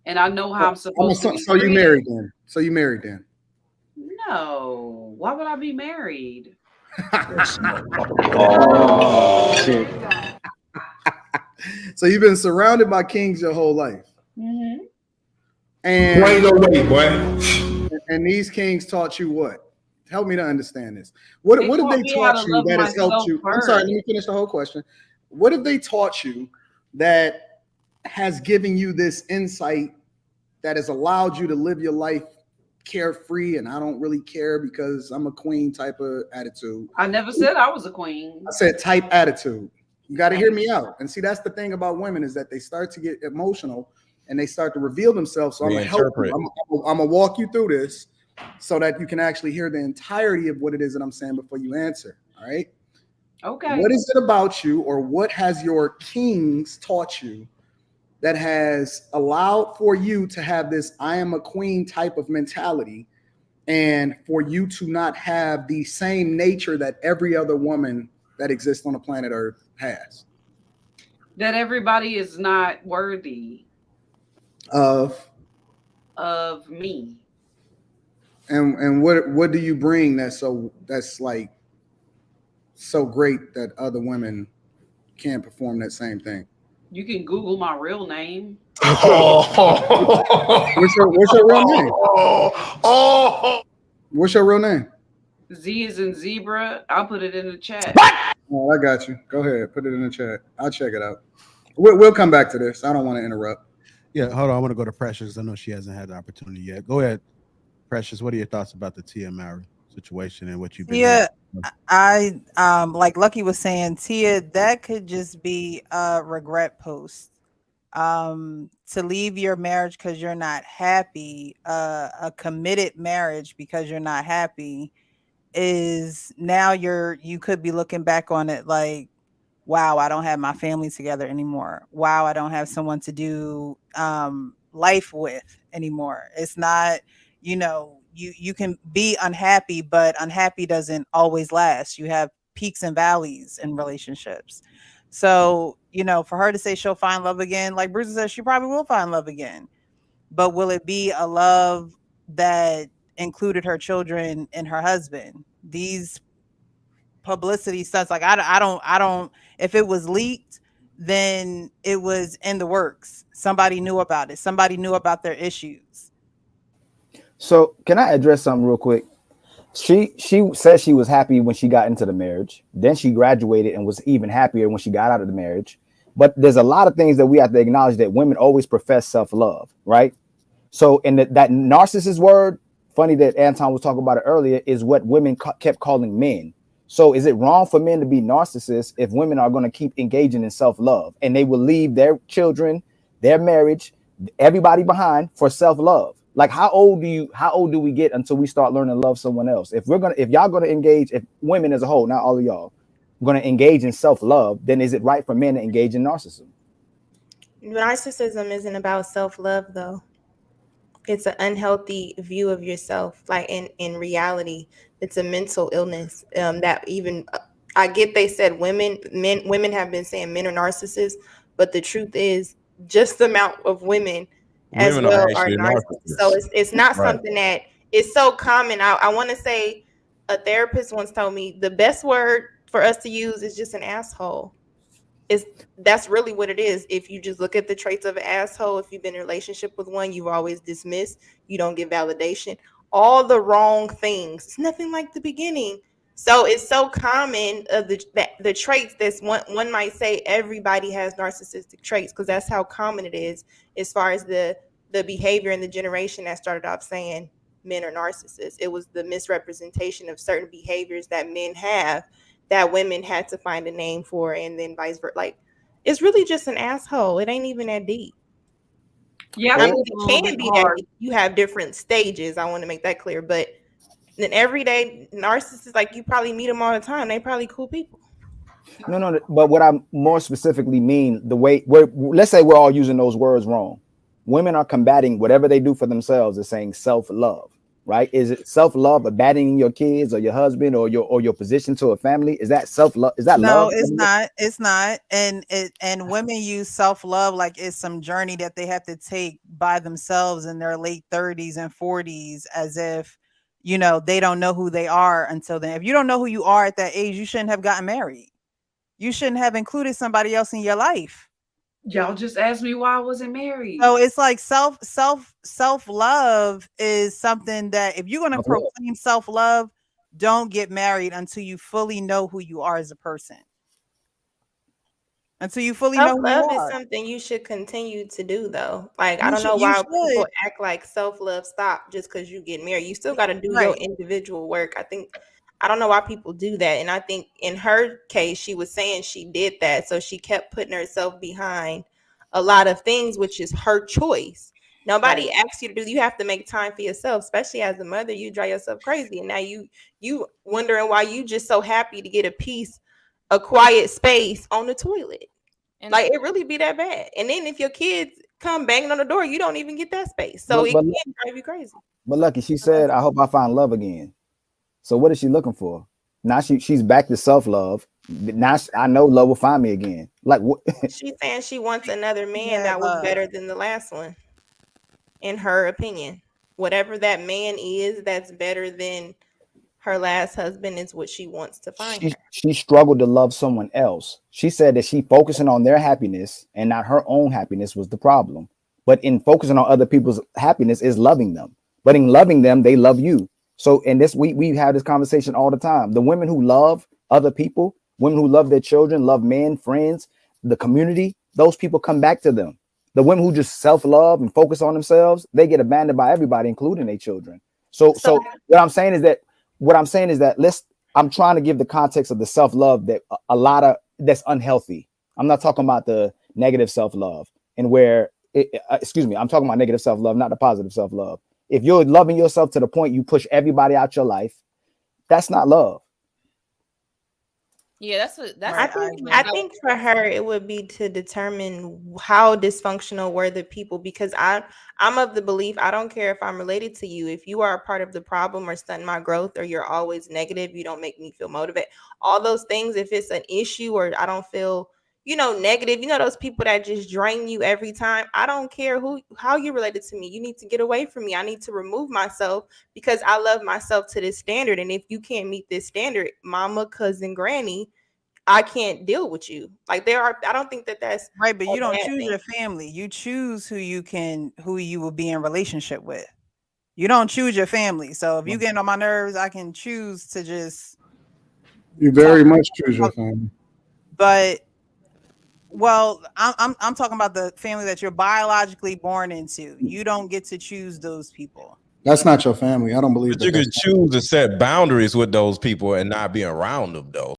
and I know how I'm supposed to be So you treated. married then? So you married then? No, why would I be married? Oh shit! So you've been surrounded by kings your whole life, Hmm. Boy, ain't and no way, boy. these kings taught you what? Help me to understand this. They What have taught they me how taught to you love that has helped myself you? I'm sorry, let first. me finish the whole question. What have they taught you that has given you this insight that has allowed you to live your life carefree and I don't really care because I'm a queen type of attitude? I never said I was a I queen. said type attitude. You got to hear Right. me out. And see, that's the thing about women is that they start to get emotional and they start to reveal themselves. So I'm gonna help you. Reinterpret. I'm gonna walk you through this so that you can actually hear the entirety of what it is that I'm saying before you answer. All right. Okay. What is it about you, or what has your kings taught you that has allowed for you to have this "I am a queen" type of mentality, and for you to not have the same nature that every other woman that exists on the planet Earth has? That everybody is not worthy Of of me. and what do you bring that's like so great that other women can't perform that same thing? You can Google my real name. What's your real name? Oh. What's your real name? Z is in zebra. I'll put it in the chat. What? Oh, I got you. Go ahead, put it in the chat. I'll check it out. We'll come back to this. I don't want to interrupt. Yeah, hold on. I want to go to Precious. I know she hasn't had the opportunity yet. Go ahead, Precious. What are your thoughts about the Tia Mowry situation and what you've been hearing? Yeah, like Lucky was saying, Tia, that could just be a regret post. To leave your marriage because you're not happy, a committed marriage because you're not happy is now you could be looking back on it like, wow, I don't have my family together anymore. Wow, I don't have someone to do life with anymore. It's not, you can be unhappy, but unhappy doesn't always last. You have peaks and valleys in relationships. So, for her to say she'll find love again, like Bruce says, she probably will find love again. But will it be a love that included her children and her husband? These publicity stunts, like I don't. If it was leaked, then it was in the works. Somebody knew about it. Somebody knew about their issues. So can I address something real quick? She said she was happy when she got into the marriage. Then she graduated and was even happier when she got out of the marriage. But there's a lot of things that we have to acknowledge that women always profess self-love, right? So in that narcissist word, funny that Anton was talking about it earlier, is what women kept calling men. So is it wrong for men to be narcissists if women are going to keep engaging in self-love and they will leave their children, their marriage, everybody behind for self-love? Like how old do we get until we start learning to love someone else? If y'all gonna engage, if women as a whole, not all of y'all, gonna engage in self-love, then is it right for men to engage in narcissism? Narcissism isn't about self-love though. It's an unhealthy view of yourself. Like in reality, it's a mental illness. That even I get they said women have been saying men are narcissists, but the truth is just the amount of women as Women are well are actually narcissists. So narcissists. it's not Right. something that is so common. I want to say a therapist once told me the best word for us to use is just an asshole. Is That's really what it is. If you just look at the traits of an asshole, if you've been in a relationship with one, you've always dismissed, you don't get validation, all the wrong things. It's nothing like the beginning. So it's so common of the traits that's one might say everybody has narcissistic traits because that's how common it is as far as the behavior in the generation that started off saying men are narcissists. It was the misrepresentation of certain behaviors that men have that women had to find a name for, and then vice versa. Like, it's really just an asshole. It ain't even that deep. Yeah, I I think mean, it's a it little can bit be that hard. deep. You have different stages. I want to make that clear. But an everyday narcissist, like you probably meet them all the time. They probably cool people. No. But what I more specifically mean, the way let's say we're all using those words wrong. Women are combating whatever they do for themselves is saying self-love. right? Is it self-love, abandoning your kids or your husband or your position to a family? Is that self-love? Is that No, love? it's not. It's not. And women use self-love like it's some journey that they have to take by themselves in their late 30s and 40s, as if, you know, they don't know who they are until then. If you don't know who you are at that age, you shouldn't have gotten married. You shouldn't have included somebody else in your life. Y'all just asked me why I wasn't married. So it's like self-love is something that if you're going to proclaim self-love, don't get married until you fully know who you are as a person. Until you fully know who you Self-love is are. something you should continue to do, though. Like, I You don't should, know you why people should. act like self-love stop just because you get married. You still got to do your Right. individual work. I don't know why people do that. And I think in her case, she was saying she did that. So she kept putting herself behind a lot of things, which is her choice. Nobody Right. asks you to do. You have to make time for yourself, especially as a mother. You drive yourself crazy, and now you wondering why you just so happy to get a quiet space on the toilet. And Like, it really be that bad. And then if your kids come banging on the door, you don't even get that space. So But, it but, can drive you crazy. but Lucky, she said, I hope I find love again. So what is she looking for? Now she's back to self-love. Now I know love will find me again. Like what? She's saying she wants another man Yeah, that was love. better than the last one, in her opinion. Whatever that man is that's better than her last husband is what she wants to find. She struggled to love someone else. She said that she focusing on their happiness and not her own happiness was the problem. But in focusing on other people's happiness is loving them. But in loving them, they love you. So in this, we have this conversation all the time. The women who love other people, women who love their children, love men, friends, the community, those people come back to them. The women who just self-love and focus on themselves, they get abandoned by everybody, including their children. So what I'm saying is that I'm trying to give the context of the self-love that a lot of that's unhealthy. I'm not talking about the negative self-love and where I'm talking about negative self-love, not the positive self-love. If you're loving yourself to the point you push everybody out your life, that's not love. yeah, that's I think for her it would be to determine how dysfunctional were the people, because I'm of the belief I don't care if I'm related to you. If you are a part of the problem or stunting my growth, or you're always negative, you don't make me feel motivated. All those things, if it's an issue or I don't feel, negative, those people that just drain you every time. I don't care how you're related to me. You need to get away from me. I need to remove myself because I love myself to this standard. And if you can't meet this standard, mama, cousin, granny, I can't deal with you. Like, I don't think that's right. But you don't choose your family. You choose who you will be in relationship with. You don't choose your family. So if you get on my nerves, I can choose to just. You very much choose your family. But well, I'm talking about the family that you're biologically born into. You don't get to choose those people. That's not your family. I don't believe But you can choose to set boundaries with those people and not be around them, though.